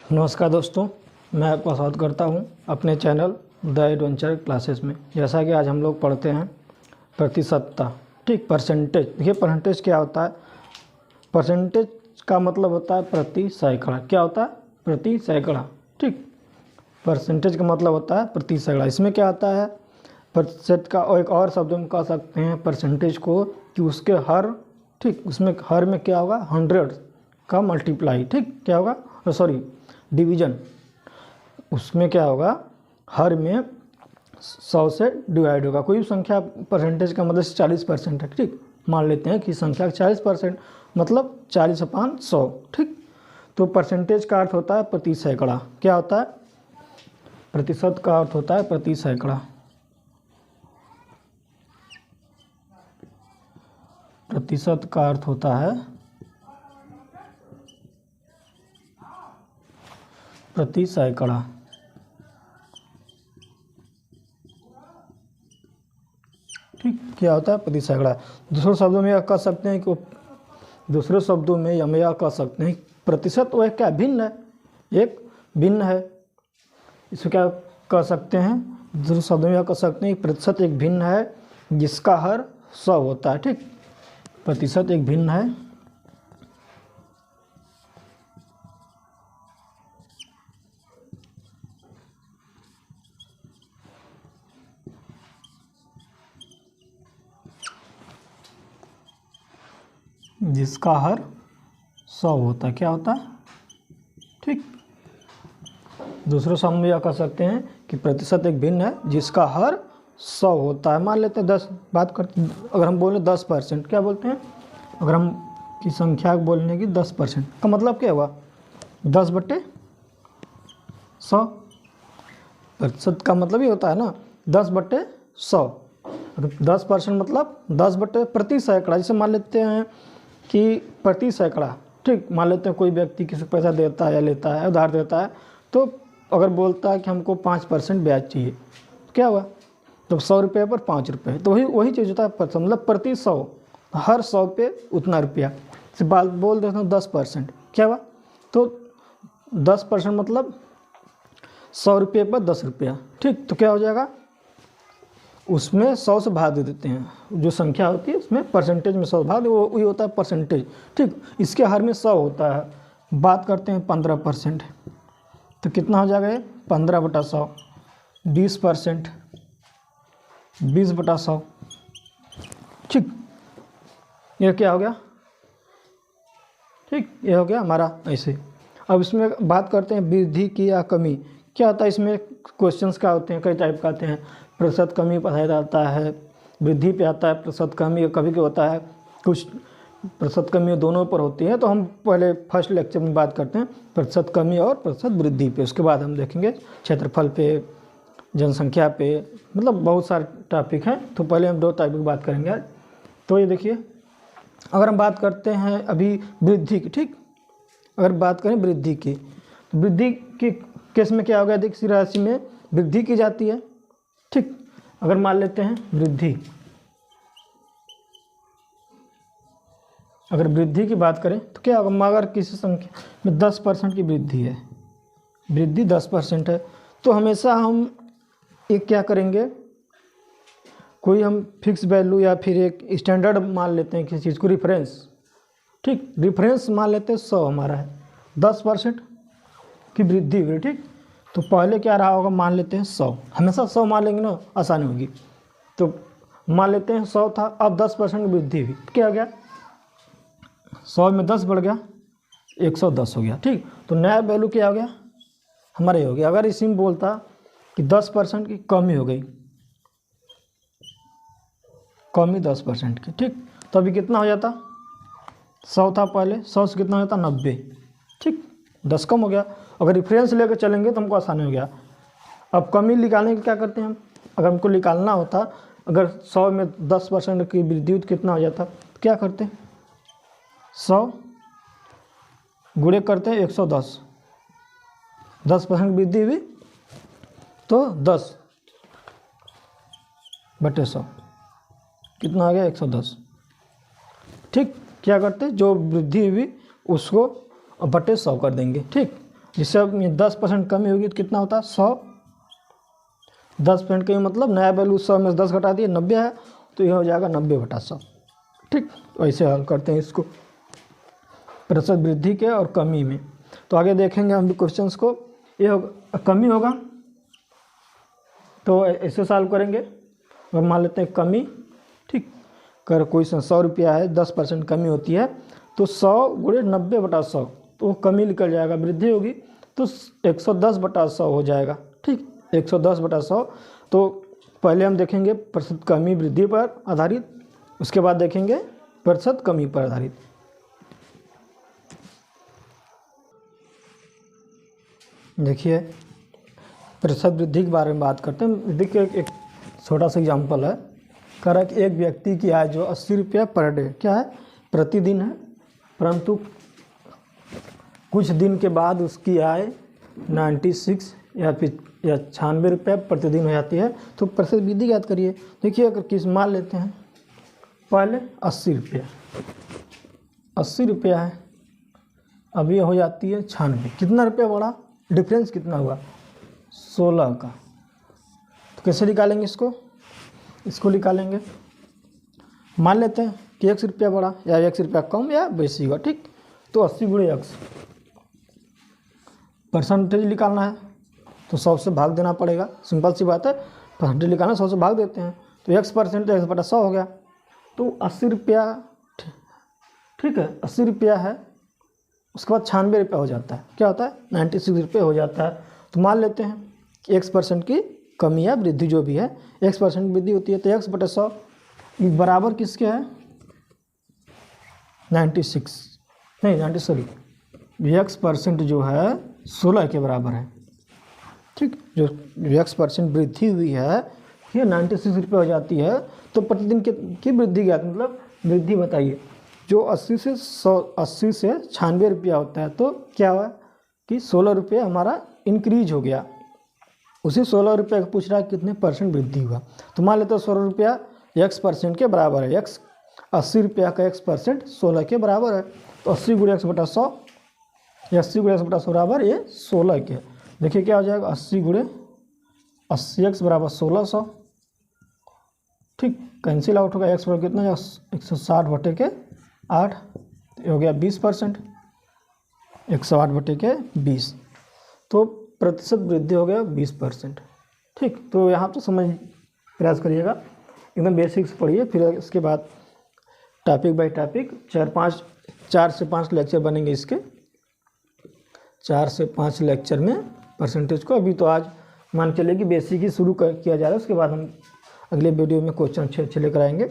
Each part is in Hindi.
नमस्कार दोस्तों, मैं आपका स्वागत करता हूं अपने चैनल द एडवेंचर क्लासेस में। जैसा कि आज हम लोग पढ़ते हैं प्रतिशतता, ठीक, परसेंटेज। देखिए परसेंटेज क्या होता है। परसेंटेज का मतलब होता है प्रति सैकड़ा। क्या होता है? प्रति सैकड़ा, ठीक। परसेंटेज का मतलब होता है प्रति सैकड़ा। इसमें क्या आता है, प्रतिशत का और एक और शब्द में कह सकते हैं परसेंटेज को कि उसके हर, ठीक, उसमें हर में क्या होगा, 100 का मल्टीप्लाई, ठीक, क्या होगा, सॉरी डिवीजन। उसमें क्या होगा, हर में 100 से डिवाइड होगा। कोई भी संख्या परसेंटेज का मतलब 40% है, ठीक। मान लेते हैं कि संख्या 40% मतलब 40/100, ठीक। तो परसेंटेज का अर्थ होता है प्रति सैकड़ा। क्या होता है? प्रतिशत का अर्थ होता है प्रति सैकड़ा। प्रतिशत का अर्थ होता है प्रति सैकड़ा। ठीक, क्या होता है? प्रति सैकड़ा। दूसरे शब्दों में यह कह सकते हैं कि हम यह कह सकते हैं प्रतिशत वह क्या भिन्न है, एक भिन्न है। इसे क्या कह सकते हैं? दूसरे शब्दों में यह कह सकते हैं कि प्रतिशत एक भिन्न है जिसका हर 100 होता है, ठीक। प्रतिशत एक भिन्न है जिसका हर 100 होता है। क्या होता है? ठीक। दूसरे शब्द में यह कह सकते हैं कि प्रतिशत एक भिन्न है जिसका हर 100 होता है। मान लेते हैं 10, बात करते, अगर हम बोले 10%, क्या बोलते हैं? अगर हम की संख्या बोलने की 10% का मतलब क्या हुआ, 10/100। प्रतिशत का मतलब ही होता है ना 10/100। 10% मतलब 10 प्रति सैकड़ा। जैसे मान लेते हैं कि प्रति सैकड़ा, ठीक, मान लेते हैं कोई व्यक्ति किसी को पैसा देता है या लेता है, उधार देता है, तो अगर बोलता है कि हमको 5% ब्याज चाहिए, तो क्या हुआ, तो 100 रुपये पर 5 रुपये, तो वही चीज़ होता है परसेंट, मतलब प्रति 100, हर 100 पे उतना रुपया। से बात बोल देता हूँ 10%, क्या हुआ, तो 10% मतलब 100 रुपये पर 10 रुपया, ठीक। तो क्या हो जाएगा, उसमें 100 से भाग दे देते हैं। जो संख्या होती है उसमें परसेंटेज में 100 भाग, वो वही होता है परसेंटेज, ठीक। इसके हर में 100 होता है। बात करते हैं 15%, तो कितना हो जाएगा ये, 15/100। 20%, 20/100, ठीक। ये क्या हो गया, ठीक, ये हो गया हमारा ऐसे। अब इसमें बात करते हैं वृद्धि की या कमी। क्या होता है इसमें, क्वेश्चंस क्या होते हैं, कई टाइप का आते हैं। प्रतिशत कमी पढ़ाया जाता है, वृद्धि पे आता है, प्रतिशत कमी कभी क्या होता है, कुछ प्रतिशत कमी दोनों पर होती है। तो हम पहले फर्स्ट लेक्चर में बात करते हैं प्रतिशत कमी और प्रतिशत वृद्धि पे, उसके बाद हम देखेंगे क्षेत्रफल पे, जनसंख्या पे, मतलब बहुत सारे टॉपिक हैं। तो पहले हम 2 टॉपिक बात करेंगे। तो ये देखिए, अगर हम बात करते हैं अभी वृद्धि की, ठीक, अगर बात करें वृद्धि की, तो वृद्धि के केस में क्या हो गया, देखिए किसी राशि में वृद्धि की जाती है, ठीक। अगर मान लेते हैं वृद्धि, अगर वृद्धि की बात करें तो क्या होगा, अगर किसी संख्या में 10% की वृद्धि है, वृद्धि 10% है, तो हमेशा हम एक क्या करेंगे, कोई हम फिक्स वैल्यू या फिर एक स्टैंडर्ड मान लेते हैं किसी चीज़ को, रिफरेंस, ठीक, रिफरेंस मान लेते हैं 100 हमारा है, 10% की वृद्धि हुई, ठीक। तो पहले क्या रहा होगा, मान लेते हैं 100, हमेशा 100 मान लेंगे ना, आसानी होगी। तो मान लेते हैं 100 था, अब 10% की वृद्धि हुई, तो क्या हो गया, 100 में 10 बढ़ गया, 110 हो गया, ठीक। तो नया वैल्यू क्या हो गया, हमारे हो गया। अगर इसी में बोलता कि 10% की कमी हो गई, कमी 10% की, ठीक, तो अभी कितना हो जाता, 100 था पहले, 100 से कितना हो जाता, 90, ठीक, 10 कम हो गया। अगर रेफरेंस लेकर चलेंगे तो हमको आसानी हो गया। अब कमी निकालने के क्या करते हैं हम, अगर हमको निकालना होता, अगर 100 में 10% की वृद्धि तो कितना हो जाता, तो क्या करते हैं, 100 गुणे करते हैं 110, 10% वृद्धि हुई तो 10/100 कितना आ गया, 110, ठीक। क्या करते, जो वृद्धि हुई उसको बटे 100 कर देंगे, ठीक। जिससे अब 10% कमी होगी तो कितना होता है 100। 10% कमी मतलब नया वैल्यू 100 में 10 घटा दिए 90 है, तो यह हो जाएगा 90/100। ठीक, वैसे हल करते हैं इसको प्रतिशत वृद्धि के और कमी में। तो आगे देखेंगे हम भी क्वेश्चंस को। ये कमी होगा तो ऐसे सॉल्व करेंगे। और मान लेते हैं कमी, ठीक, कर कोई 100 रुपया है, 10% कमी होती है तो 100 × 90/100, तो वो कमी निकल जाएगा। वृद्धि होगी तो 110/100 हो जाएगा। ठीक, 110/100। तो पहले हम देखेंगे प्रतिशत कमी वृद्धि पर आधारित, उसके बाद देखेंगे प्रतिशत कमी पर आधारित। देखिए प्रतिशत वृद्धि के बारे में बात करते हैं। वृद्धि के एक छोटा सा एग्जाम्पल है। कह रहा है कि एक व्यक्ति की आय जो 80 रुपया पर डे क्या है प्रतिदिन है, परंतु कुछ दिन के बाद उसकी आय 96 या फिर 96 रुपये प्रतिदिन हो जाती है। तो प्रतिशत वृद्धि याद करिए। देखिए अगर किस मान लेते हैं पहले 80 रुपया, 80 रुपया है, अब ये हो जाती है 96। कितना रुपया बढ़ा, डिफरेंस कितना हुआ 16 का। तो कैसे निकालेंगे इसको निकालेंगे। मान लेते हैं कि 1 रुपया बढ़ा या 1 रुपया कम या बेसी हुआ। ठीक, तो 80 × 100 परसेंटेज निकालना है तो 100 से भाग देना पड़ेगा। सिंपल सी बात है, परसेंटेज निकालना 100 से भाग देते हैं तो 1% तो 1/100 हो गया। तो 80 रुपया, ठीक है 80 रुपया है, उसके बाद 96 रुपया हो जाता है, क्या होता है 96 रुपये हो जाता है। तो मान लेते हैं कि 1% की कमी या वृद्धि जो भी है 1% वृद्धि होती है तो 1/100 बराबर किसके है 96 नहीं 90 सॉरी 1% जो है 16 के बराबर है। ठीक, जो 1% वृद्धि हुई है ये 96 रुपये हो जाती है। तो प्रतिदिन की वृद्धि क्या मतलब वृद्धि बताइए। जो 80 से 96 रुपया होता है तो क्या हुआ कि 16 रुपये हमारा इंक्रीज हो गया। उसी 16 रुपये का पूछ रहा है कितने परसेंट वृद्धि हुआ। तो मान लेते हैं 16 रुपया 1% के बराबर है। 80 रुपया का 1% 16 के बराबर है। तो 80 × 1/100, 80 × 1/100 बराबर ये 16 के। देखिए क्या हो जाएगा 80 × 80x बराबर 1600। ठीक, कैंसिल आउट होगा। x बराबर कितना 160/8 हो गया 20%, 108/20। तो प्रतिशत वृद्धि हो गया 20%। ठीक, तो यहाँ तो समझ प्रयास करिएगा, एकदम बेसिक्स पढ़िए। फिर इसके बाद टॉपिक बाय टॉपिक 4 से 5 लेक्चर बनेंगे इसके। 4 से 5 लेक्चर में परसेंटेज को अभी तो आज मान चलिए कि बेसिक ही शुरू किया जा रहा है, उसके बाद हम अगले वीडियो में क्वेश्चन अच्छे लेकर आएंगे।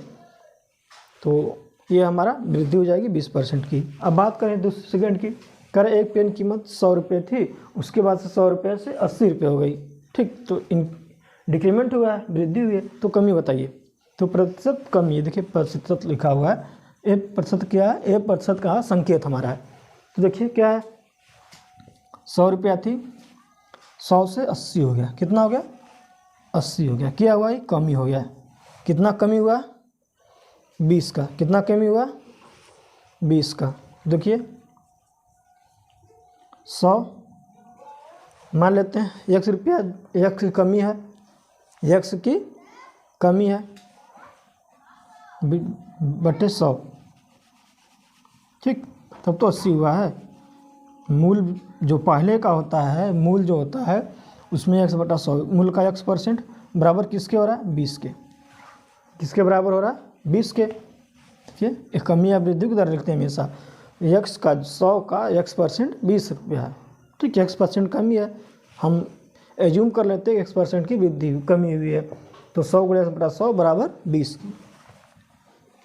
तो ये हमारा वृद्धि हो जाएगी 20% की। अब बात करें दूसरे सेकंड की। करें एक पेन कीमत 100 रुपये थी, उसके बाद से 100 रुपये से 80 रुपये हो गई। ठीक, तो डिक्रीमेंट हुआ है, वृद्धि हुई है, तो कमी बताइए। तो प्रतिशत कमी, देखिए प्रतिशत लिखा हुआ है। ए प्रतिशत क्या है, ए प्रतिशत का संकेत हमारा है। तो देखिए क्या है 100 रुपया थी, 100 से 80 हो गया। कितना हो गया 80 हो गया। क्या हुआ ये कमी हो गया। कितना कमी हुआ 20 का। कितना कमी हुआ 20 का। देखिए 100 मान लेते हैं 1 रुपया, 1 की कमी है, 1 की कमी है बटे 100। ठीक, तब तो 80 हुआ है। मूल जो पहले का होता है, मूल जो होता है उसमें 100/100, मूल का 1% बराबर किसके हो रहा है 20 के। किसके बराबर हो रहा है 20 के। ठीक है, एक कमी या वृद्धि की दर लिखते हैं हमेशा। 100 का 1% 20 रुपया है। ठीक है, 1% कमी है, हम एज्यूम कर लेते हैं 1% की वृद्धि कमी हुई है। तो 100 × 1/100 बराबर 20 की।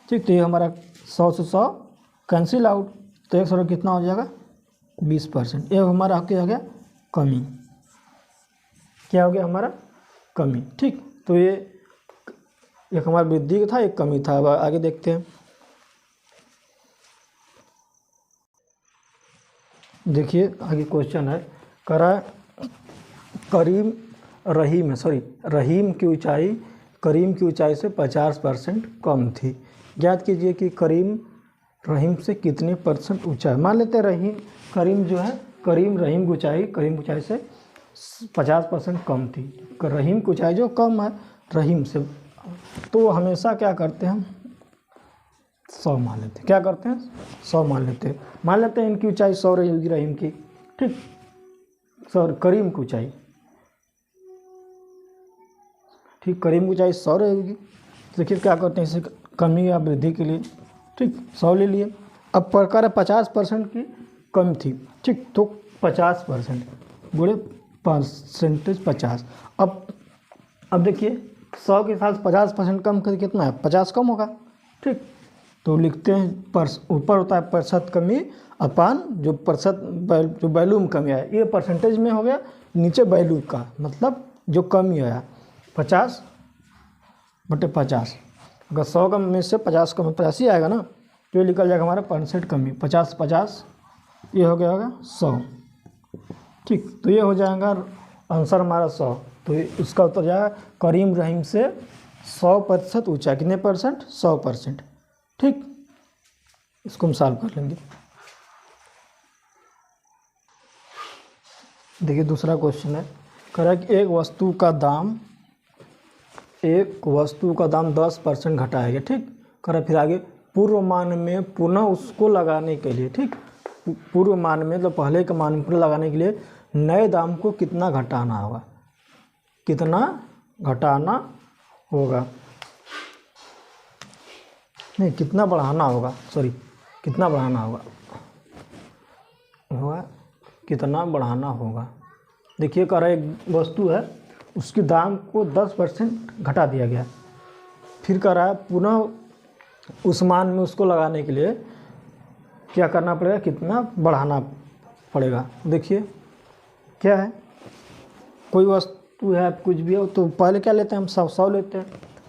ठीक, तो ये हमारा 100 से 100 कैंसिल आउट, तो 100 कितना हो जाएगा 20%। ये हमारा क्या हो गया कमी। क्या हो गया हमारा कमी। ठीक, तो ये एक हमारा वृद्धि था, एक कमी था। अब आगे देखते हैं। देखिए आगे क्वेश्चन है, रहीम की ऊंचाई करीम की ऊंचाई से 50% कम थी। ज्ञात कीजिए कि करीम रहीम से कितने % ऊंचा है। मान लेते हैं करीम जो है करीम रहीम की ऊंचाई से 50% कम थी। रहीम की ऊंचाई जो कम है रहीम से, तो हमेशा क्या करते हैं हम 100 मान लेते हैं। क्या करते हैं 100 मान लेते हैं। मान लेते हैं इनकी ऊंचाई 100 रही होगी रहीम की, ठीक, सर करीम की ऊंचाई, ठीक, करीम की ऊंचाई 100 रहेगी। देखिए क्या करते हैं इसे कमी या वृद्धि के लिए, ठीक, 100 ले लिए। अब प्रकार 50% की कम थी, ठीक, तो 50% गुणे परसेंटेज 50। अब देखिए 100 के साथ 50% कम कर कितना है 50 कम होगा, ठीक, तो लिखते हैं ऊपर होता है प्रतिशत कमी अपान जो प्रतिशत जो वैल्यू में कमी आया, ये परसेंटेज में हो गया, नीचे वैल्यू का मतलब जो कमी आया 50/50। अगर 100 का में से 50 कम 85 आएगा ना, तो ये निकल जाएगा हमारा % कमी 50/50, ये हो गया होगा 100, ठीक, तो ये हो जाएगा आंसर हमारा 100। तो इसका उत्तर जाएगा करीम रहीम से 100% ऊंचा। कितने %? 100%, ठीक। इसको हम सॉल्व कर लेंगे। देखिए दूसरा क्वेश्चन है, कह रहा है कि एक वस्तु का दाम 10% घटाया गया, ठीक, कह रहा है फिर आगे पूर्व मान में पुनः उसको लगाने के लिए, ठीक, पूर्व मान में तो पहले के मान में पुनः लगाने के लिए नए दाम को कितना घटाना होगा, कितना घटाना होगा, नहीं कितना बढ़ाना होगा, सॉरी कितना बढ़ाना होगा, कितना बढ़ाना होगा। देखिए कह रहा है एक वस्तु है उसके दाम को 10% घटा दिया गया, फिर कह रहा है पुनः उस मान में उसको लगाने के लिए क्या करना पड़ेगा, कितना बढ़ाना पड़ेगा। देखिए क्या है, कोई वस्तु है कुछ भी हो तो पहले क्या लेते हैं हम 100 लेते हैं,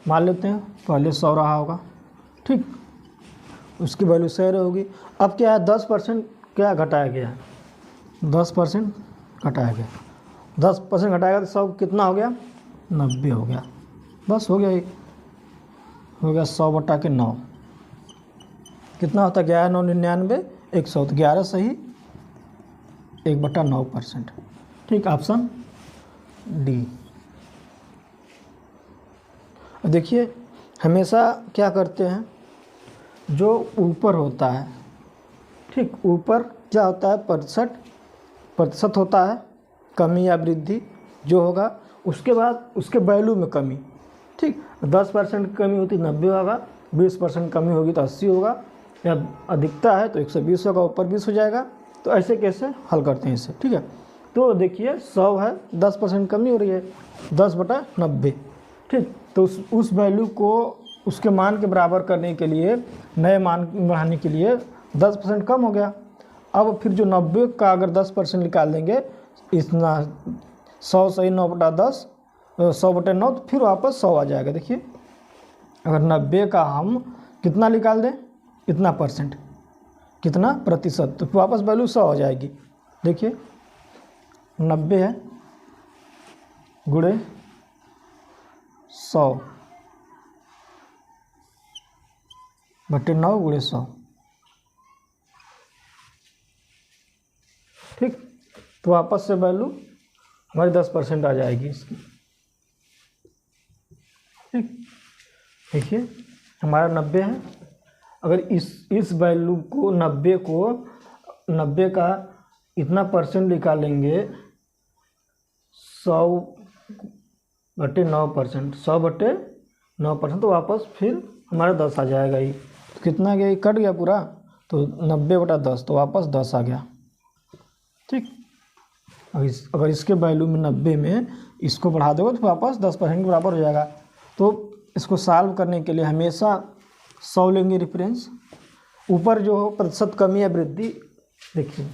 मान लेते हैं पहले 100 रहा होगा, ठीक, उसकी वैल्यू 100 होगी। अब क्या है 10% क्या घटाया गया है, 10% घटाया गया, 10% घटाएगा तो 100 कितना हो गया 90 हो गया, बस हो गया, हो गया 100/9 कितना होता है 11,999 100, तो 11 सही 1/9%, ठीक, ऑप्शन डी। देखिए हमेशा क्या करते हैं जो ऊपर होता है, ठीक, ऊपर क्या होता है प्रतिशत होता है कमी या वृद्धि जो होगा, उसके बाद उसके वैल्यू में कमी, ठीक, 10% कमी होती 90 होगा, 20% कमी होगी तो 80 होगा, या अधिकता है तो 120 होगा, ऊपर 20 हो जाएगा। तो ऐसे कैसे हल करते हैं इसे, ठीक है। तो देखिए 100 है 10% कमी हो रही है 10/90, ठीक, तो उस वैल्यू को उसके मान के बराबर करने के लिए नए मान बढ़ाने के लिए 10% कम हो गया। अब फिर जो 90 का अगर 10% निकाल देंगे इतना 100 सही 9/10 100/9 तो फिर वापस 100 आ जाएगा। देखिए अगर 90 का हम कितना निकाल दें इतना %, कितना प्रतिशत, तो फिर वापस वैल्यू 100 हो जाएगी। देखिए 90 है गुणे 100/9 गुणे 100, ठीक, तो वापस से वैल्यू हमारी 10% आ जाएगी इसकी, ठीक। देखिए हमारा 90 है, अगर इस वैल्यू को 90 का इतना % निकालेंगे 100/9%, 100/9%, तो वापस फिर हमारा 10 आ जाएगा। ही तो कितना गया, कट गया पूरा, तो 90/10 तो वापस 10 आ गया, ठीक। अगर इसके वैल्यू में 90 में इसको बढ़ा दोगे तो वापस 10% के बराबर हो जाएगा। तो इसको सॉल्व करने के लिए हमेशा 100 लेंगे रेफरेंस, ऊपर जो हो प्रतिशत कमी या वृद्धि, देखिए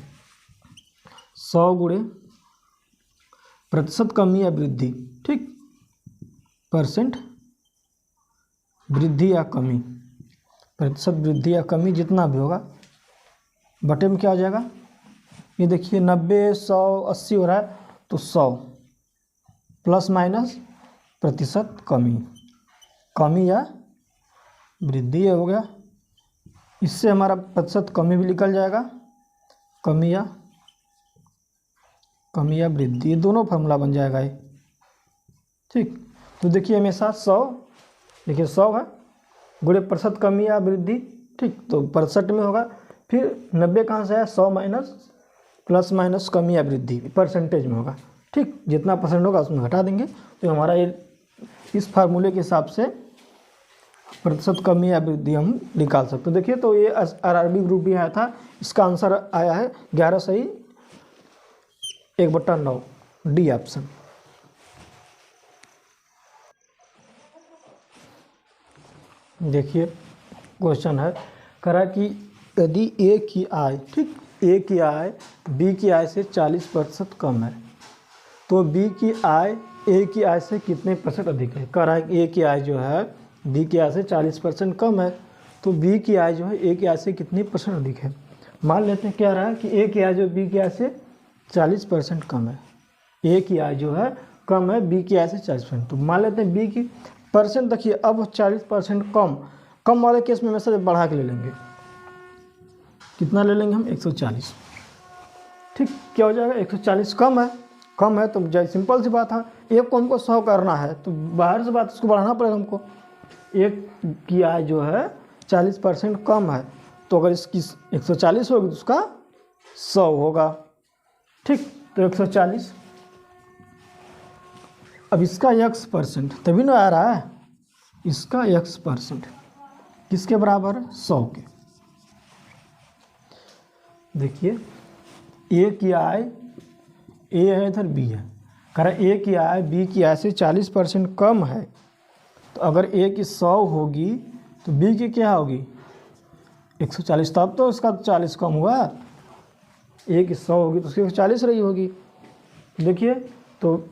100 गुणे प्रतिशत कमी या वृद्धि, ठीक, % वृद्धि या कमी, प्रतिशत वृद्धि या कमी जितना भी होगा बटे में क्या हो जाएगा। ये देखिए 90 100 80 हो रहा है, तो 100 प्लस माइनस प्रतिशत कमी या वृद्धि हो गया। इससे हमारा प्रतिशत कमी भी निकल जाएगा, कमी या कमी या वृद्धि, ये दोनों फार्मूला बन जाएगा ये। ठीक, तो देखिए हमेशा 100, देखिए 100 है गुणे प्रतिशत कमी या वृद्धि। ठीक, तो प्रतिशत में होगा, फिर 90 कहाँ से है, 100 माइनस प्लस माइनस कमी या वृद्धि परसेंटेज में होगा। ठीक, जितना परसेंट होगा उसमें घटा देंगे, तो हमारा ये इस फार्मूले के हिसाब से प्रतिशत कमी या वृद्धि हम निकाल सकते हैं। देखिए तो ये आरआरबी ग्रुप भी आया था, इसका आंसर आया है 11 सही 1/9, डी ऑप्शन। देखिए क्वेश्चन है, करा कि यदि ए की आय, ठीक, ए की आय बी की आय से 40% कम है, तो बी की आय ए की आय से कितने % अधिक है। कह रहा है कि ए की आय जो है बी की आय से 40% कम है, तो बी की आय जो है ए की आय से कितनी % अधिक है। मान लेते हैं क्या रहा है कि ए की आय जो बी की आय से 40% कम है, ए की आय जो है कम है बी की आय से 40%, तो मान लेते हैं बी की परसेंट। देखिए अब 40% कम वाले केस में हमेशा बढ़ा के ले लेंगे, कितना ले लेंगे हम 140। ठीक, क्या हो जाएगा 140 कम है तो जय सिंपल सी बात है, एक को हमको 100 करना है तो बाहर से बात इसको बढ़ाना पड़ेगा हमको। एक की आय जो है 40% कम है, तो अगर इसकी 140 होगी तो उसका 100 होगा। ठीक, तो 140, अब इसका x% तभी ना आ रहा है, इसका x% किसके बराबर है 100 के। देखिए ए की आय, ए है इधर बी है, कह रहा ए की आय बी की आय से 40% कम है, तो अगर ए की 100 होगी तो बी की क्या होगी 140, तब तो इसका 40 कम हुआ। ए की 100 होगी तो उसकी 140 रही होगी। देखिए तो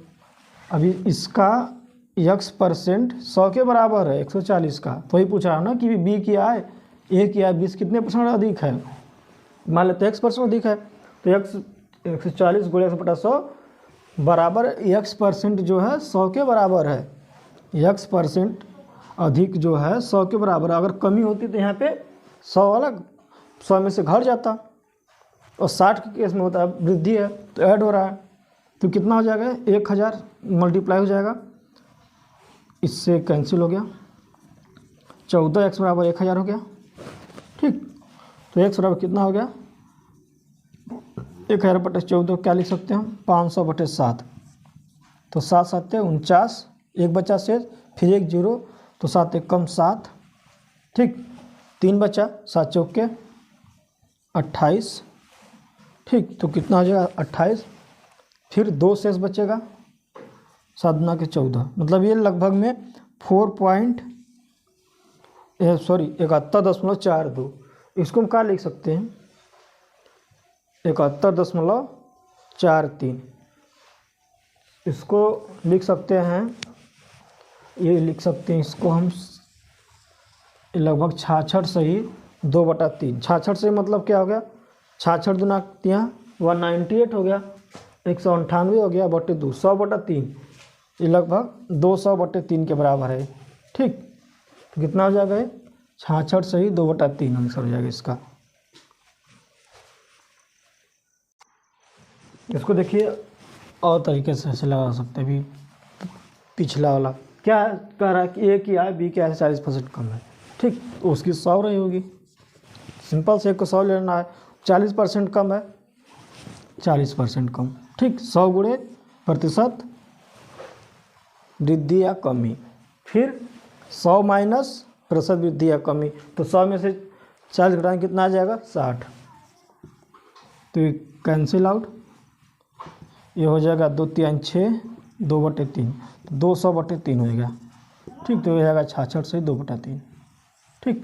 अभी इसका x% 100 के बराबर है 140 का, तो वही पूछ रहा हूँ ना कि बी की आय ए की आय 20 कितने % अधिक है। मान लेते हैं x% अधिक है, तो 140 गुणे 100 बराबर x% जो है 100 के बराबर है, x% अधिक जो है 100 के बराबर। अगर कमी होती तो यहाँ पे 100 अलग 100 में से घट जाता, और 60 के केस में होता है वृद्धि है तो ऐड हो रहा है, तो कितना हो जाएगा 1000 मल्टीप्लाई हो जाएगा, इससे कैंसिल हो गया, 14x बराबर 1000 हो गया। ठीक, तो x बराबर कितना हो गया 1000/14, क्या लिख सकते हैं हम 500/7, तो 7 7 49, एक बचा शेष, फिर 1 0, तो 7 1 कम 7, ठीक, 3 बचा, 7 चौके 28, ठीक, तो कितना हो जाएगा 28, फिर 2 शेष बचेगा, 7 दूना के 14, मतलब ये लगभग में 71.42, इसको हम क्या लिख सकते हैं 71.43, इसको लिख सकते हैं, ये लिख सकते हैं इसको हम लगभग 66 सही 2/3। 66 से मतलब क्या हो गया 66 दूना 198 हो गया, 198 हो गया बटे 2, 100/3, ये लगभग 200/3 के बराबर है। ठीक, तो कितना हो जाएगा 66 सही 2/3 आंसर हो जाएगा इसका। इसको देखिए और तरीके से ऐसे लगा सकते हैं, भी पिछला वाला क्या कह रहा है कि ए की आय बी की आय से 40% कम है। ठीक, तो उसकी 100 रही होगी, सिंपल से एक को 100 लेना है, 40% कम है 40% कम। ठीक, 100 गुणे प्रतिशत वृद्धि या कमी, फिर 100 माइनस प्रतिशत वृद्धि या कमी, तो 100 में से 40 घटाएं कितना आ जाएगा 60, तो ये कैंसिल आउट, ये हो जाएगा 2 3 6 2/3, तो 200/3 हो जाएगा। ठीक, तो ये जाएगा 66 से 2/3। ठीक,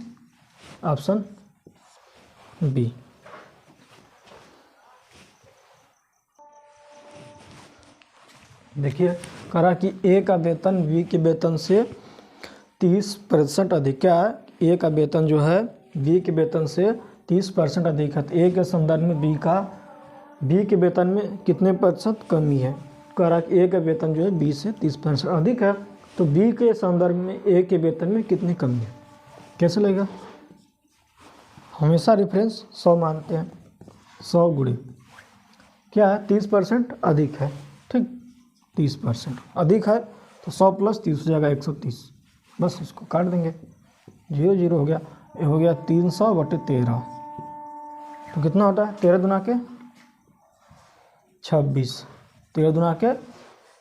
ऑप्शन बी। देखिए करा कि ए का वेतन बी के वेतन से 30% अधिक, क्या है ए का वेतन जो है बी के वेतन से 30% अधिक है, तो ए के संदर्भ में बी के वेतन में कितने % कमी है। करा कि ए का वेतन जो है बी से 30% अधिक है, तो बी के संदर्भ में ए के वेतन में कितनी कमी है, कैसे लगेगा। हमेशा रेफरेंस 100 मानते हैं, 100 गुणे क्या है 30% अधिक है, ठीक 30% अधिक है तो 100 + 30 हो जाएगा 130, बस इसको काट देंगे, 0 0 हो गया, ये हो गया 300/13, तो कितना होता है 13 दूना के 26, 13 दूना के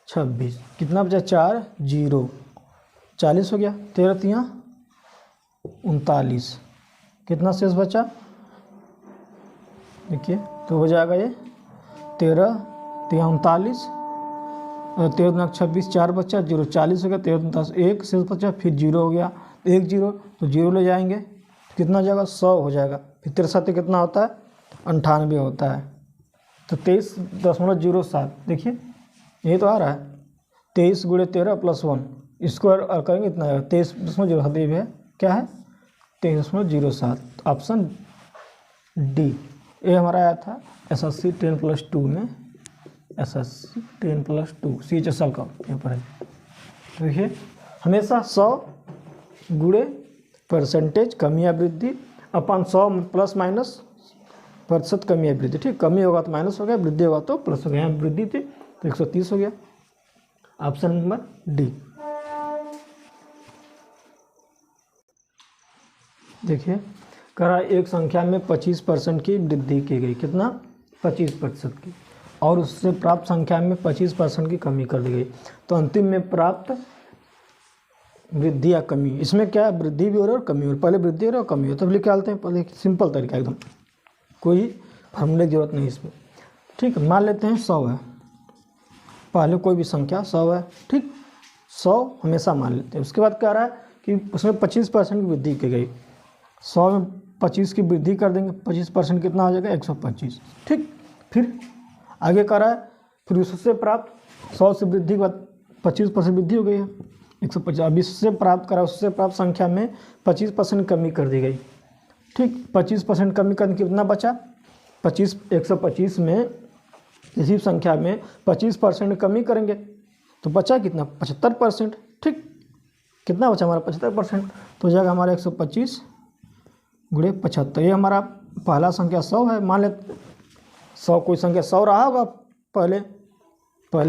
26, कितना बचा 4 0, 40 हो गया, 13 तियाँ 39, कितना शेष बचा देखिए, तो हो जाएगा ये 13 तियाँ 39 और 13 दूना 26, 4 बचा 0, 40 हो गया, 13 10 1 शेष बचा, फिर 0 हो गया, 1 0 तो 0 ले जाएंगे, कितना हो जाएगा 100 हो जाएगा, फिर 63 कितना होता है 98 होता है, तो 23.07 देखिए यही तो आ रहा है, 23 × 13 + 1 इसको और करेंगे इतना आएगा 23.07, ये है क्या है 23.07, ऑप्शन डी ये हमारा आया था SSC 10+2 में, SSC 10+2 CHSL का पेपर है। देखिए हमेशा 100 × परसेंटेज कमी या वृद्धि अपन 100 ± प्रतिशत कमी या वृद्धि, ठीक कमी होगा तो माइनस हो गया, वृद्धि होगा तो प्लस हो गया, यहाँ वृद्धि थी तो 130 हो गया, ऑप्शन नंबर डी। देखिए करा एक संख्या में 25% की वृद्धि की गई, कितना 25% की, और उससे प्राप्त संख्या में 25% की कमी कर दी गई, तो अंतिम में प्राप्त वृद्धि या कमी, इसमें क्या है वृद्धि भी हो रही है और कमी हो रही है, पहले वृद्धि हो रही है और कमी हो, तब लिख के आते हैं, पहले सिंपल तरीका एकदम, कोई फॉर्मूले की जरूरत नहीं इसमें, ठीक मान लेते हैं 100 है, पहले कोई भी संख्या 100 है, ठीक 100 हमेशा मान लेते हैं, उसके बाद क्या रहा है कि उसमें 25% की वृद्धि की गई, 100 में 25 की वृद्धि कर देंगे, 25% कितना हो जाएगा 125, ठीक फिर आगे कर रहा है, फिर उससे प्राप्त 100 से वृद्धि के बाद 25% वृद्धि हो गई है 150, अब इससे प्राप्त करा उससे प्राप्त संख्या में 25% कमी कर दी गई, ठीक 25% कमी करने कितना बचा 125 में किसी संख्या में 25% कमी करेंगे तो बचा कितना 75%, ठीक कितना बचा हमारा 75%, तो हो जाएगा हमारा 125 × 75, ये हमारा पहला संख्या 100 है, मान ले 100 कोई संख्या 100 रहा होगा, पहले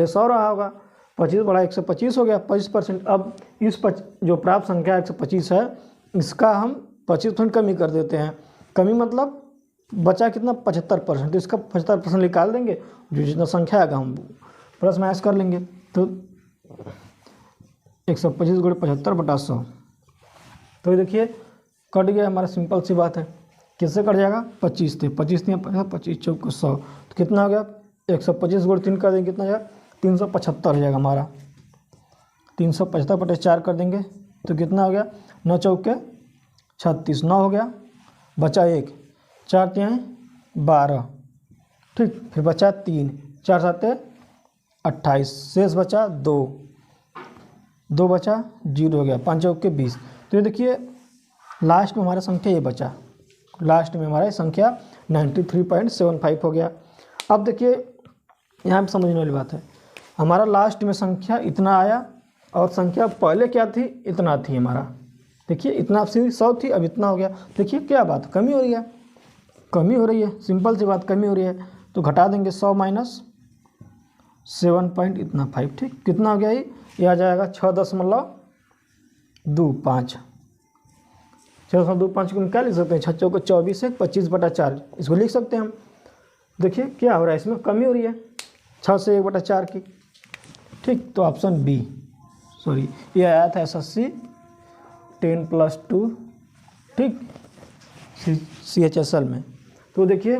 100 रहा होगा, 25 बढ़ा 125 हो गया 25%, अब इस जो प्राप्त संख्या 125 है इसका हम 25% कमी कर देते हैं, कमी मतलब बचा कितना 75%, तो इसका 75% निकाल देंगे, जो जितना संख्या आएगा हम प्लस माइनस कर लेंगे, तो 125 × 75/100, तो देखिए कट गया हमारा, सिंपल सी बात है, किससे कट जाएगा 25 थे 25 नहीं 25 चौक 100, तो कितना हो गया 125 × 3 कर देंगे, कितना जाएगा 375 हो जाएगा हमारा, 375/4 कर देंगे तो कितना हो गया 9 चौके 36, 9 हो गया, बचा 1, 4 तिहाई 12, ठीक फिर बचा 3, 4 7 28, शेष बचा 2, 2 बचा 0 हो गया, 5 चौके 20, तो ये देखिए लास्ट में हमारा संख्या ये बचा, लास्ट में हमारा संख्या 93.75 हो गया। अब देखिए यहाँ पे समझने वाली बात है, हमारा लास्ट में संख्या इतना आया और संख्या पहले क्या थी इतना थी हमारा, देखिए इतना 100 थी अब इतना हो गया, देखिए क्या बात कमी हो रही है, कमी हो रही है, सिंपल सी बात कमी हो रही है, तो घटा देंगे 100 - 7.5, ठीक कितना हो गया ये आ जाएगा 6.25, 6.25 को क्या लिख सकते हैं 6 चौके 24 है 25/4 इसको लिख सकते हैं हम, देखिए क्या हो रहा है इसमें कमी हो रही है 6 से 1/4 की, ठीक तो ऑप्शन बी, सॉरी ये आया था SSC 10+2, ठीक CHSL में। तो देखिए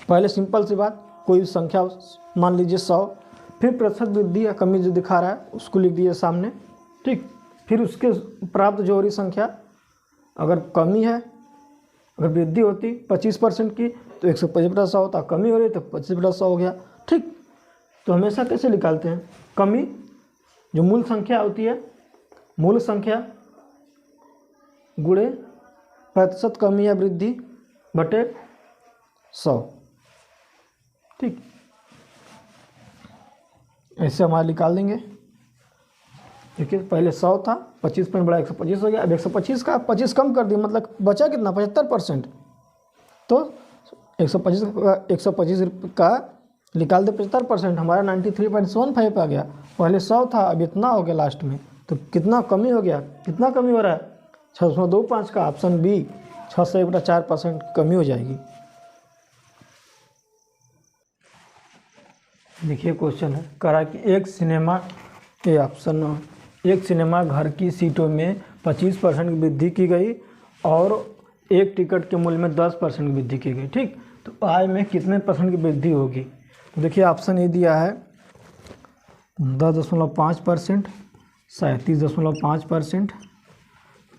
पहले सिंपल सी बात, कोई संख्या मान लीजिए 100, फिर प्रतिशत वृद्धि या कमी जो दिखा रहा है उसको लिख दीजिए सामने, ठीक फिर उसके प्राप्त जो हो रही संख्या अगर कमी है, अगर वृद्धि होती 25% की तो 125/100 होता, कमी हो रही तो 25/100 हो गया, ठीक तो हमेशा कैसे निकालते हैं कमी, जो मूल संख्या होती है मूल संख्या गुणे प्रतिशत कमी या वृद्धि बटे 100, ठीक ऐसे हमारा निकाल देंगे। देखिए पहले 100 था 25% बढ़ा 125 हो गया, अब 125 का 25 कम कर दिया मतलब बचा कितना 75%, तो 125 का निकाल दे 75%, हमारा 93.75 आ गया। पहले 100 था, अब इतना हो गया लास्ट में, तो कितना कमी हो गया, कितना कमी हो रहा है 6.25 का। ऑप्शन बी 6 से 1/4% कमी हो जाएगी। देखिए क्वेश्चन है, करा कि एक सिनेमा घर की सीटों में 25% की वृद्धि की गई और एक टिकट के मूल्य में 10% की वृद्धि की गई। ठीक, तो आय में कितने परसेंट की वृद्धि होगी? तो देखिए ऑप्शन ए दिया है 10.5%, 37.5%,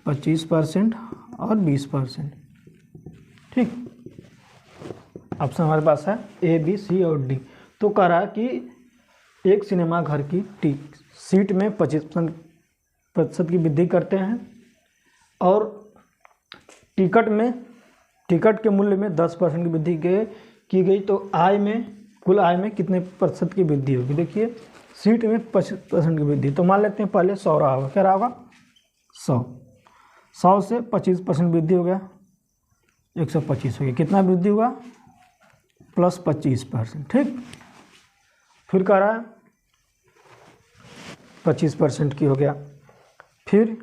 25% और 20%। ठीक, ऑप्शन हमारे पास है ए, बी, सी और डी। तो कह रहा है कि एक सिनेमा घर की सीट में 25% की वृद्धि करते हैं और टिकट के मूल्य में 10% की वृद्धि की गई, तो कुल आय में कितने प्रतिशत की वृद्धि होगी? देखिए सीट में 25% की वृद्धि, तो मान लेते हैं पहले 100 रहा होगा, क्या रहा होगा 100 से 25% वृद्धि हो गया 125 हो गया, कितना वृद्धि हुआ प्लस 25%। ठीक, फिर कह रहा है 25% की हो गया, फिर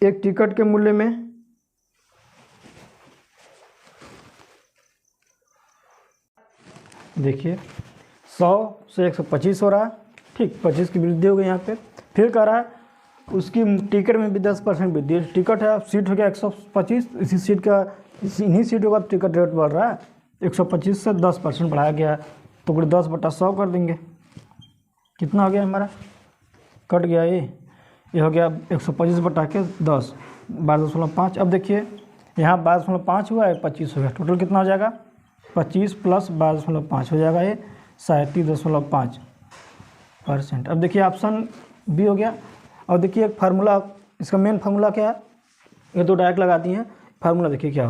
एक टिकट के मूल्य में देखिए 100 से 125 हो रहा है। ठीक, 25 की वृद्धि हो गई यहाँ पे। फिर कह रहा है उसकी टिकट में भी 10% वृद्धि है। टिकट है, सीट हो गया 125, इन्हीं सीटों का टिकट रेट बढ़ रहा है, 125 से 10% बढ़ाया गया, तो 10/100 कर देंगे, कितना हो गया हमारा, कट गया ये हो गया 125/10, 12.5। अब देखिए यहाँ 12.5 हुआ है, 25 हो गया, टोटल कितना हो जाएगा 25 प्लस 12.5 हो जाएगा ये 37.5%। अब देखिए ऑप्शन बी हो गया। और देखिए एक फार्मूला, इसका मेन फार्मूला क्या है, ये तो डायरेक्ट लगा दिए हैं। फार्मूला देखिए क्या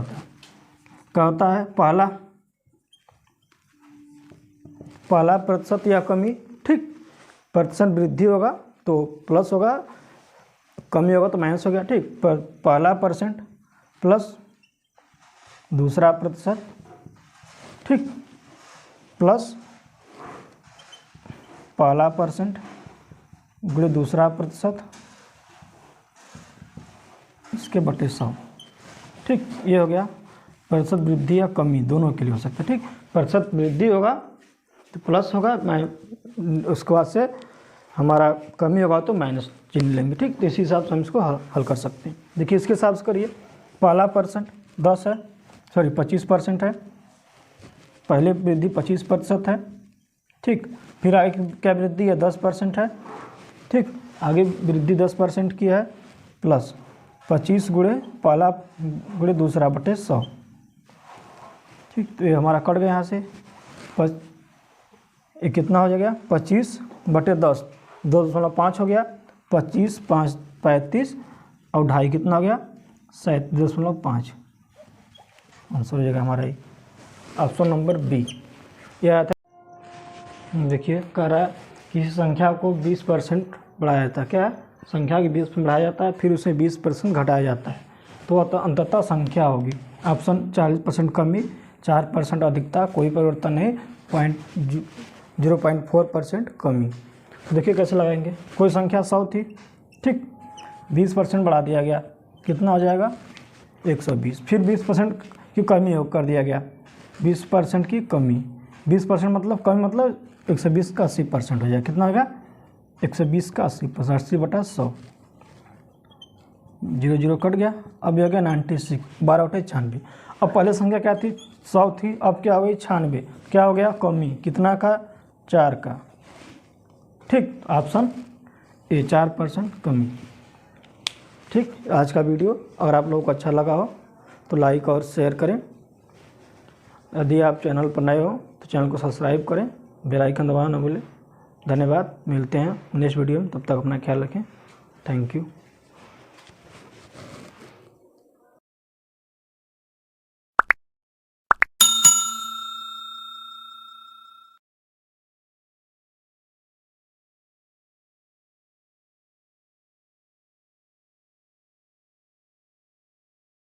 होता है, पहला प्रतिशत या कमी। ठीक, प्रतिशत वृद्धि होगा तो प्लस होगा, कमी होगा तो माइनस हो गया। ठीक, पहला % प्लस दूसरा प्रतिशत, ठीक, प्लस पहला % गुणे दूसरा प्रतिशत इसके बटे 100। ठीक, ये हो गया प्रतिशत वृद्धि या कमी, दोनों के लिए हो सकता है। ठीक, प्रतिशत वृद्धि होगा तो प्लस होगा, उसके बाद से हमारा कमी होगा तो माइनस चिन्ह लेंगे। ठीक, तो इसी हिसाब से हम इसको हल कर सकते हैं। देखिए इसके हिसाब से करिए, पहला % 25% है, पहले वृद्धि 25% है। ठीक, फिर आगे क्या वृद्धि है 10% है। ठीक, आगे वृद्धि 10% की है, प्लस 25 गुणे पहला गुणे दूसरा बटे 100। ठीक, तो ये हमारा कट गया यहाँ से, ये कितना हो जाएगा 25/10, 2.5 हो गया, 25, 5, 35 और 2.5 कितना हो गया 37.5। आंसर हो जाएगा हमारा ये ऑप्शन नंबर बी। यह आता है, देखिए कह रहा है किसी संख्या को 20% बढ़ाया जाता है, क्या है, संख्या की 20% बढ़ाया जाता है, फिर उसे 20% घटाया जाता है, तो अंततः संख्या होगी। ऑप्शन 40% कमी, 4% अधिकता, कोई परिवर्तन नहीं, 0.4% कमी। तो देखिए कैसे लगाएंगे, कोई संख्या 100 थी, ठीक, 20% बढ़ा दिया गया, कितना हो जाएगा 120, फिर 20% की कमी कर दिया गया, 20% की कमी, 20% मतलब कमी, मतलब 120 का 80% हो जाएगा, कितना होगा 120 का 80%, 80/100, 0 कट गया। अब ये हो गया 96, 12 बटे 96। अब पहले संख्या क्या थी 100 थी, अब क्या हो गई 96, क्या हो गया कमी, कितना का 4 का। ठीक, ऑप्शन ए 4% कमी। ठीक, आज का वीडियो अगर आप लोगों को अच्छा लगा हो तो लाइक और शेयर करें। यदि आप चैनल पर नए हो तो चैनल को सब्सक्राइब करें, बेल आइकन दबाना ना भूलें। धन्यवाद, मिलते हैं नेक्स्ट वीडियो में, तब तक अपना ख्याल रखें। Thank you.